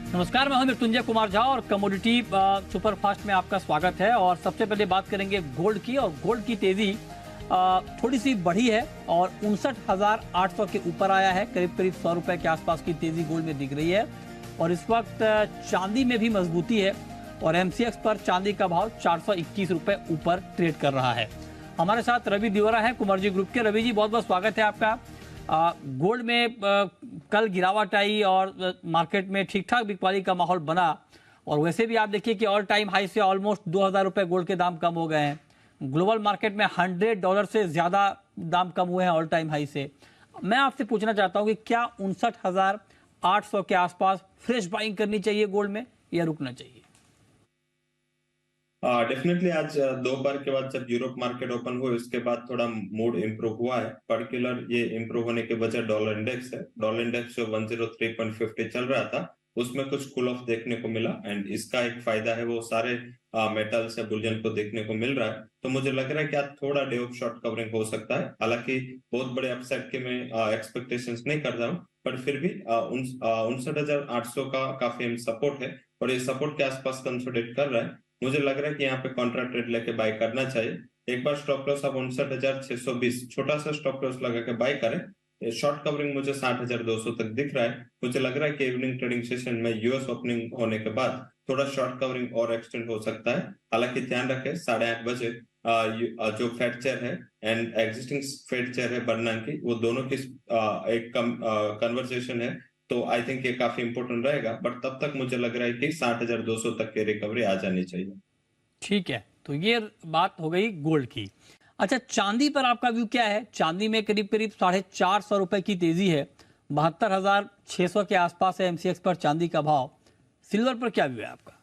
नमस्कार, मैं हूं मृत्युंजय कुमार झा और कमोडिटी सुपरफास्ट में आपका स्वागत है। और सबसे पहले बात करेंगे गोल्ड की। और गोल्ड की तेजी थोड़ी सी बढ़ी है और 59,800 के ऊपर आया है। करीब करीब 100 रुपए के आसपास की तेजी गोल्ड में दिख रही है। और इस वक्त चांदी में भी मजबूती है और एमसीएक्स पर चांदी का भाव 421 रुपए ऊपर ट्रेड कर रहा है। हमारे साथ रवि दिवरा है कुमारजी ग्रुप के। रवि जी, बहुत बहुत स्वागत है आपका। गोल्ड में कल गिरावट आई और मार्केट में ठीक ठाक बिकवाली का माहौल बना। और वैसे भी आप देखिए कि ऑल टाइम हाई से ऑलमोस्ट 2,000 रुपए गोल्ड के दाम कम हो गए हैं। ग्लोबल मार्केट में $100 से ज्यादा दाम कम हुए हैं ऑल टाइम हाई से। मैं आपसे पूछना चाहता हूं कि क्या 59,800 के आसपास फ्रेश बाइंग करनी चाहिए गोल्ड में या रुकना चाहिए? डेफिनेटली आज दोपहर के बाद जब यूरोप मार्केट ओपन हुए उसके बाद थोड़ा मूड इम्प्रूव हुआ है। पर्टिकुलर ये इम्प्रूव होने की वजह डॉलर इंडेक्स है। डॉलर इंडेक्स जो 103.50 चल रहा था उसमें कुछ कूल ऑफ देखने को मिला एंड इसका एक फायदा है वो सारे मेटल्स या बुलियन को देखने को मिल रहा है। तो मुझे लग रहा है कि आज थोड़ा डे ऑफ शॉर्ट कवरिंग हो सकता है। हालांकि बहुत बड़े अपसाइड के मैं एक्सपेक्टेशंस नहीं कर रहा हूँ, पर फिर भी 59,800 का काफी सपोर्ट है और ये सपोर्ट के आसपास कंसोलिडेट कर रहा है। मुझे लग रहा है कि यहाँ पे कॉन्ट्रा ट्रेड लेके बाय करना चाहिए। एक बार स्टॉप लॉस आप 59,620 छोटा सा स्टॉप लॉस लगा के बाय करें। शॉर्ट कवरिंग मुझे 60,200 तक दिख रहा है। मुझे लग रहा है कि इवनिंग ट्रेडिंग सेशन में यूएस ओपनिंग होने के बाद थोड़ा शॉर्ट कवरिंग और एक्सटेंड हो सकता है। हालांकि ध्यान रखें 8:30 बजे जो फेड चेयर है एंड एग्जिस्टिंग फेड चेयर है बर्नांकी, वो दोनों की एक कन्वर्सेशन है। तो आई थिंक ये काफी इंपॉर्टेंट रहेगा, बट तब तक मुझे लग रहा है कि 60,200 तक की रिकवरी आ जानी चाहिए। ठीक है, तो ये बात हो गई गोल्ड की। अच्छा, चांदी पर आपका व्यू क्या है? चांदी में करीब करीब 450 रुपए की तेजी है। 72,600 के आसपास है एमसीएक्स पर चांदी का भाव। सिल्वर पर क्या व्यू है आपका?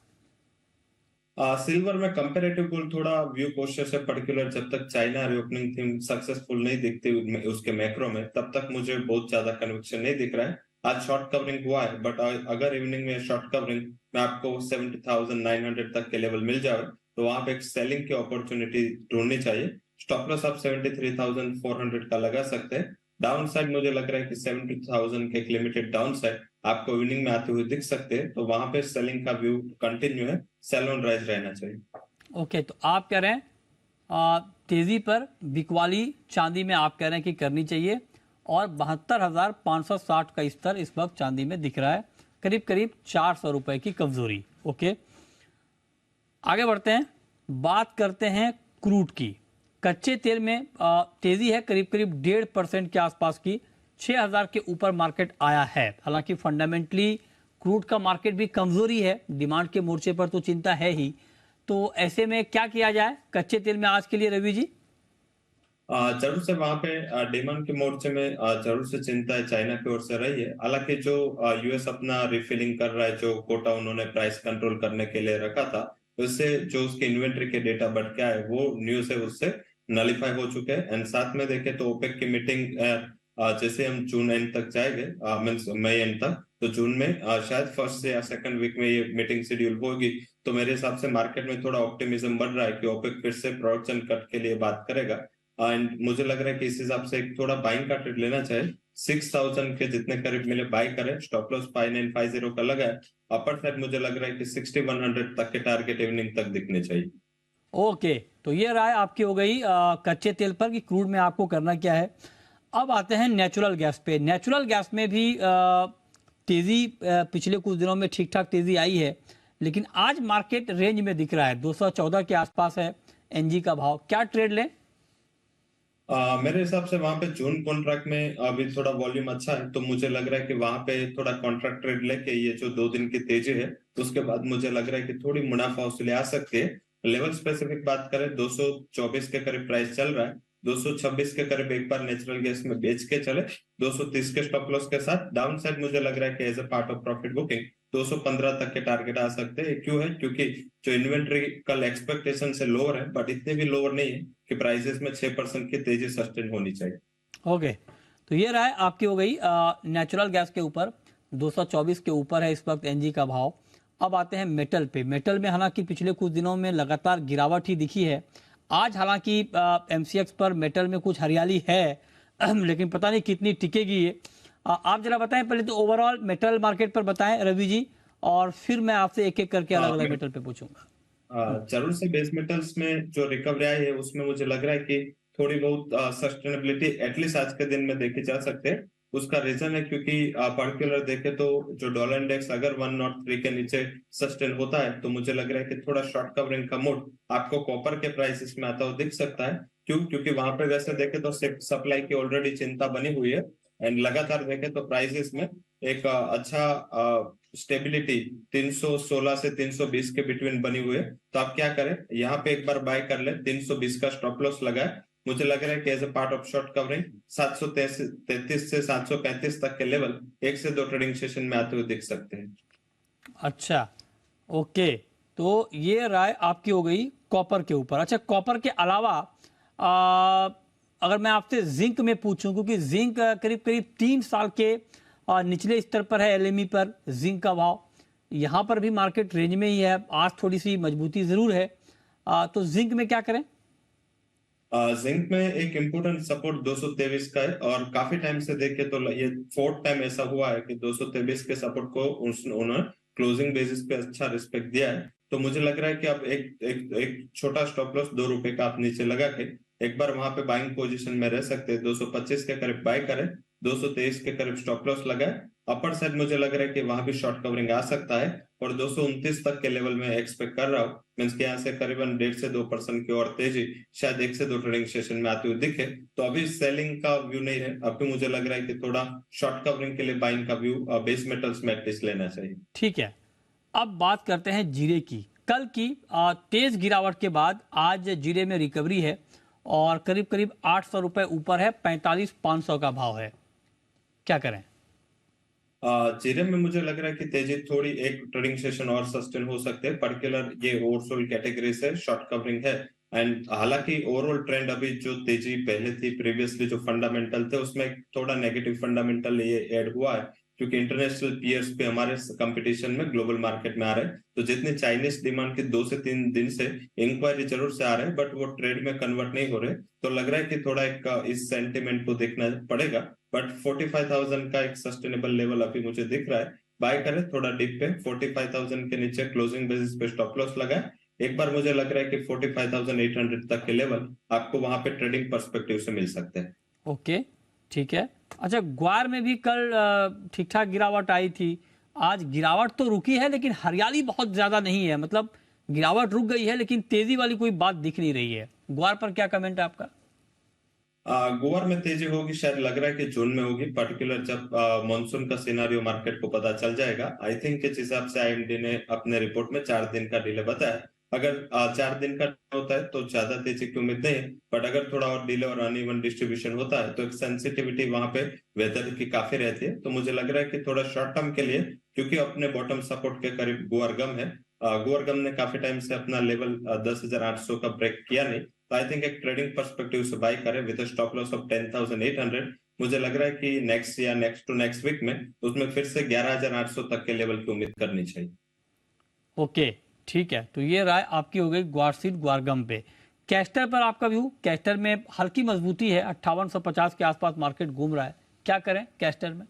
सिल्वर में कंपेरेटिव गोल्ड थोड़ा व्यू कॉशियस है। पर्टिकुलर जब तक चाइना रीओपनिंग थीम सक्सेसफुल नहीं दिखती उसके मैक्रो में, तब तक मुझे बहुत ज्यादा कन्विक्शन नहीं दिख रहा है। आज शॉर्ट कवरिंग हुआ है, बट अगर इवनिंग में शॉर्ट कवरिंग में आपको 70,900 तक के लेवल मिल जाए तो वहां पे एक सेलिंग की अपॉर्चुनिटी ढूंढनी चाहिए। स्टॉप लॉस आप 73,400 का लगा सकते हैं। डाउन साइड मुझे लग रहा है कि 70,000 के एक लिमिटेड डाउन साइड आपको इवनिंग में आते हुए दिख सकते हैं। तो वहां पे सेलिंग का व्यू कंटिन्यू है, सेल ऑन राइज रहना चाहिए। ओके, तो आप कह रहे हैं तेजी पर बिकवाली चांदी में आप कह रहे हैं कि करनी चाहिए। और 72,560 का स्तर इस वक्त चांदी में दिख रहा है। करीब करीब 400 रुपए की कमजोरी। ओके, आगे बढ़ते हैं, बात करते हैं क्रूड की। कच्चे तेल में तेजी है करीब करीब 1.5% के आसपास की। 6,000 के ऊपर मार्केट आया है। हालांकि फंडामेंटली क्रूड का मार्केट भी कमजोरी है, डिमांड के मोर्चे पर तो चिंता है ही। तो ऐसे में क्या किया जाए कच्चे तेल में आज के लिए रवि जी? जरूर से वहां पे डिमांड के मोर्चे में जरूर से चिंता है चाइना की ओर से रही है। हालांकि जो यूएस अपना रिफिलिंग कर रहा है, जो कोटा उन्होंने प्राइस कंट्रोल करने के लिए रखा था, उससे जो उसके इन्वेंट्री के डेटा बढ़ के आए वो न्यूज है उससे नलीफाई हो चुके हैं। एंड साथ में देखें तो ओपेक की मीटिंग जैसे हम जून एंड तक जाएंगे, मीन्स मई एंड तक, तो जून में शायद फर्स्ट या सेकंड वीक में ये मीटिंग शेड्यूल होगी। तो मेरे हिसाब से मार्केट में थोड़ा ऑप्टिमिज्म बढ़ रहा है कि ओपेक फिर से प्रोडक्शन कट के लिए बात करेगा। एंड मुझे लग रहा है कि इस हिसाब से एक थोड़ा बाइंग का ट्रेड लेना चाहिए। 6,000 के जितने करीब मिले बाय करें। स्टॉप लॉस 5,950 का लगा है। अपर साइड मुझे लग रहा है कि 6,100 तक के टारगेट इवनिंग तक दिखने चाहिए। ओके, तो ये राय आपकी हो गई कच्चे तेल पर कि क्रूड में आपको करना क्या है। अब आते हैं नेचुरल गैस पे। नेचुरल गैस में भी तेजी पिछले कुछ दिनों में ठीक ठाक तेजी आई है, लेकिन आज मार्केट रेंज में दिख रहा है। 214 के आसपास है एनजी का भाव। क्या ट्रेड लें? मेरे हिसाब से वहां पे जून कॉन्ट्रैक्ट में अभी थोड़ा वॉल्यूम अच्छा है, तो मुझे लग रहा है कि वहां पे थोड़ा कॉन्ट्रैक्ट ट्रेड लेके ये जो 2 दिन की तेजी है उसके बाद मुझे लग रहा है कि थोड़ी मुनाफा वसूली आ सकती है। लेवल स्पेसिफिक बात करें 224 के करीब प्राइस चल रहा है। 226 के करीब एक बार नेचुरल गैस में बेच के चले। 230 के स्टॉप लॉस के साथ डाउन साइड मुझे लग रहा है कि as a part of profit booking 215 तक के टारगेट आ सकते हैं। क्यों है? क्योंकि जो इन्वेंट्री कल एक्सपेक्टेशन से लोअर है, बट इतने भी लोअर नहीं है कि प्राइसेस में 6% की तेजी सस्टेन होनी चाहिए। ओके, तो ये राय आपकी हो गई नेचुरल गैस के ऊपर। 224 के ऊपर है इस वक्त एनजी का भाव। अब आते हैं मेटल पे। मेटल में हालांकि पिछले कुछ दिनों में लगातार गिरावट ही दिखी है। आज हालांकि एमसीएक्स पर मेटल में कुछ हरियाली है, लेकिन पता नहीं कितनी टिकेगी ये। आप जरा बताएं पहले तो ओवरऑल मेटल मार्केट पर बताएं रवि जी। और फिर मैं आपसे एक एक करके अलग अलग मैं मेटल पे पूछूंगा। जरूर से बेस मेटल्स में जो रिकवरी आई है उसमें मुझे लग रहा है कि थोड़ी बहुत सस्टेनेबिलिटी एटलीस्ट आज के दिन में देखी जा सकते हैं। उसका रीजन है क्योंकि पर्टिकुलर देखे तो जो डॉलर इंडेक्स अगर 103 के नीचे सस्टेन होता है तो मुझे लग रहा है कि थोड़ा शॉर्ट कवरिंग का मूड आपको कॉपर के प्राइसेस में आता हुआ दिख सकता है। क्यों? क्योंकि वहां पे वैसे देखे तो सप्लाई की ऑलरेडी चिंता बनी हुई है एंड लगातार देखे तो प्राइसेस में एक अच्छा स्टेबिलिटी 316 से 320 के बिटवीन बनी हुई है। तो आप क्या करें, यहाँ पे एक बार बाय कर ले, 320 का स्टॉप लॉस लगाए। मुझे लग रहा है कि as a part of short covering 733 से 735 तक के लेवल एक से दो ट्रेडिंग सेशन में आते हुए दिख सकते हैं। अच्छा, ओके, तो ये राय आपकी हो गई कॉपर के ऊपर। अच्छा, कॉपर के अलावा अगर मैं आपसे जिंक में पूछूं, क्योंकि जिंक करीब करीब 3 साल के निचले स्तर पर है, एलएमई पर जिंक का भाव यहाँ पर भी मार्केट रेंज में ही है, आज थोड़ी सी मजबूती जरूर है, तो जिंक में क्या करें? जिंक में एक इम्पोर्टेंट सपोर्ट 223 का है और काफी टाइम से देखे तो ये फोर्थ टाइम ऐसा हुआ है कि 223 के सपोर्ट को उन्होंने क्लोजिंग बेसिस पे अच्छा रिस्पेक्ट दिया है। तो मुझे लग रहा है कि अब एक छोटा स्टॉप लॉस ₹2 का आप नीचे लगा के एक बार वहां पे बाइंग पोजीशन में रह सकते हैं। 225 के करीब बाय करें, 223 के करीब स्टॉप लॉस लगाए। अपर साइड मुझे लग रहा है कि वहां भी शॉर्ट कवरिंग आ सकता है और 229 तक के लेवल में एक्सपेक्ट कर रहा हूँ। मीन्स के यहाँ से करीबन 1.5 से 2% की और तेजी शायद 1 से 2 ट्रेडिंग सेशन में आते हुए दिखे। तो अभी सेलिंग का व्यू नहीं है, अभी मुझे लग रहा है कि थोड़ा शॉर्ट कवरिंग के लिए बाइंग का व्यू बेस मेटल्स में एटलीस्ट लेना चाहिए। ठीक है, अब बात करते हैं जीरे की। कल की तेज गिरावट के बाद आज जीरे में रिकवरी है और करीब करीब 800 रुपए ऊपर है, 45,500 का भाव है, क्या करें? जीरे में मुझे लग रहा है कि तेजी थोड़ी एक ट्रेडिंग सेशन और सस्टेन हो सकते हैं। पर्टिकुलर ये ओवरसोल्ड कैटेगरी से शॉर्ट कवरिंग है एंड हालांकि ओवरऑल ट्रेंड अभी जो तेजी पहले थी प्रीवियसली जो फंडामेंटल थे उसमें थोड़ा नेगेटिव फंडामेंटल ये ऐड हुआ है क्योंकि इंटरनेशनल पीयर्स पे हमारे कंपटीशन में ग्लोबल मार्केट में आ रहे हैं। तो जितनी चाइनीज डिमांड की 2 से 3 दिन से इंक्वायरी जरूर से आ रहे हैं बट वो ट्रेड में कन्वर्ट नहीं हो रहे। तो लग रहा है कि थोड़ा एक इस सेंटिमेंट को देखना पड़ेगा बट 45,000 का एक सस्टेनेबल लेवल अभी मुझे दिख रहा है। बाय करें थोड़ा डिप पे 45,000 के नीचे क्लोजिंग बेसिस पे स्टॉप लॉस लगाए। एक बार मुझे लग रहा है कि 45,800 तक के लेवल आपको वहां पे ट्रेडिंग पर्सपेक्टिव से मिल सकते हैं। ओके, ठीक है। अच्छा, ग्वार में भी कल ठीक ठाक गिरावट आई थी, आज गिरावट तो रुकी है लेकिन हरियाली बहुत ज्यादा नहीं है, मतलब गिरावट रुक गई है लेकिन तेजी वाली कोई बात दिख नहीं रही है। ग्वार पर क्या कमेंट है आपका? गोवा में तेजी होगी, शायद लग रहा है कि जून में होगी, पर्टिकुलर जब मॉनसून का सिनारियो मार्केट को पता चल जाएगा। आई थिंक इस हिसाब से आईएमडी ने अपने रिपोर्ट में 4 दिन का डिले बताया। अगर 4 दिन का होता है तो ज्यादा तेजी की उम्मीद नहीं, बट अगर थोड़ा और डिले और अनइवन डिस्ट्रीब्यूशन होता है तो एक सेंसिटिविटी वहां पे वेदर की काफी रहती है। तो मुझे लग रहा है कि थोड़ा शॉर्ट टर्म के लिए, क्योंकि अपने बॉटम सपोर्ट के करीब गुआरगम है, गुआरगम ने काफी टाइम से अपना लेवल 10,800 का ब्रेक किया नहीं। तो आई थिंक एक ट्रेडिंग पर्सपेक्टिव से बाय करें विद स्टॉप लॉस ऑफ 10,800। मुझे लग रहा है कि नेक्स्ट या नेक्स्ट टू नेक्स्ट वीक में उसमें फिर से 11,800 तक के लेवल की उम्मीद करनी चाहिए। ओके, ठीक है, तो ये राय आपकी हो गई ग्वारसीड ग्वारगम पे। कैस्टर पर आपका व्यू? कैस्टर में हल्की मजबूती है, 5850 के आसपास मार्केट घूम रहा है, क्या करें कैस्टर में?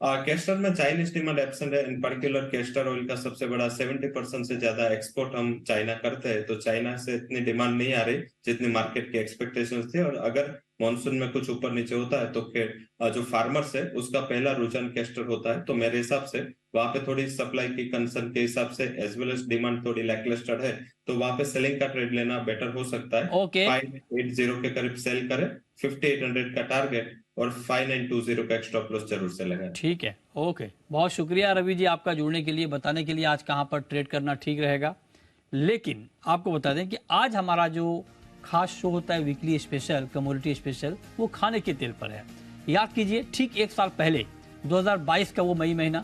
कैस्टर में चाइनीज डिमांड एब्सेंट है। इन पर्टिकुलर कैस्टर ऑयल का सबसे बड़ा 70% से ज्यादा एक्सपोर्ट हम चाइना करते हैं। तो चाइना से इतनी डिमांड नहीं आ रही जितनी मार्केट की एक्सपेक्टेशंस थी। और अगर मॉनसून में कुछ ऊपर नीचे होता है तो जो फार्मर्स है उसका पहला रुझान कैस्टर होता है। तो मेरे हिसाब से वहां पे थोड़ी सप्लाई की कंसर्न के हिसाब से एज वेल एज डिमांड थोड़ी लैकलस्टर है, तो वहां पे सेलिंग का ट्रेड लेना बेटर हो सकता है। ओके, 580 के करीब सेल करें, 5800 का टारगेट और 5920 का स्टॉप लॉस जरूर से लगाए। ठीक है, ओके, बहुत शुक्रिया रवि जी आपका जुड़ने के लिए, बताने के लिए आज कहाँ पर ट्रेड करना ठीक रहेगा। लेकिन आपको बता दें कि आज हमारा जो खास शो होता है वीकली स्पेशल, कमोडिटी स्पेशल, वो खाने के तेल पर है। याद कीजिए, ठीक 1 साल पहले 2022 का वो मई महीना,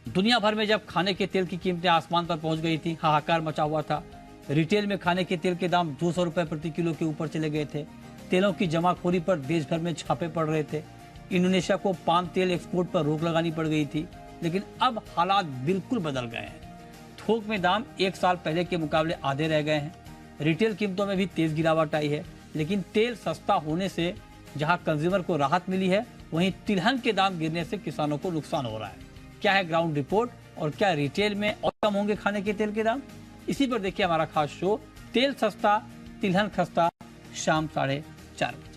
दुनिया भर में जब खाने के तेल की कीमतें आसमान पर पहुंच गई थी, हाहाकार मचा हुआ था। रिटेल में खाने के तेल के दाम 200 रुपए प्रति किलो के ऊपर चले गए थे। तेलों की जमाखोरी पर देश भर में छापे पड़ रहे थे। इंडोनेशिया को पाम तेल एक्सपोर्ट पर रोक लगानी पड़ गई थी। लेकिन अब हालात बिल्कुल बदल गए हैं। थोक में दाम 1 साल पहले के मुकाबले आधे रह गए हैं। रिटेल कीमतों में भी तेज गिरावट आई है। लेकिन तेल सस्ता होने से जहां कंज्यूमर को राहत मिली है, वहीं तिलहन के दाम गिरने से किसानों को नुकसान हो रहा है। क्या है ग्राउंड रिपोर्ट और क्या रिटेल में और कम होंगे खाने के तेल के दाम? इसी पर देखिए हमारा खास शो तेल सस्ता तिलहन खस्ता शाम 4:30 बजे।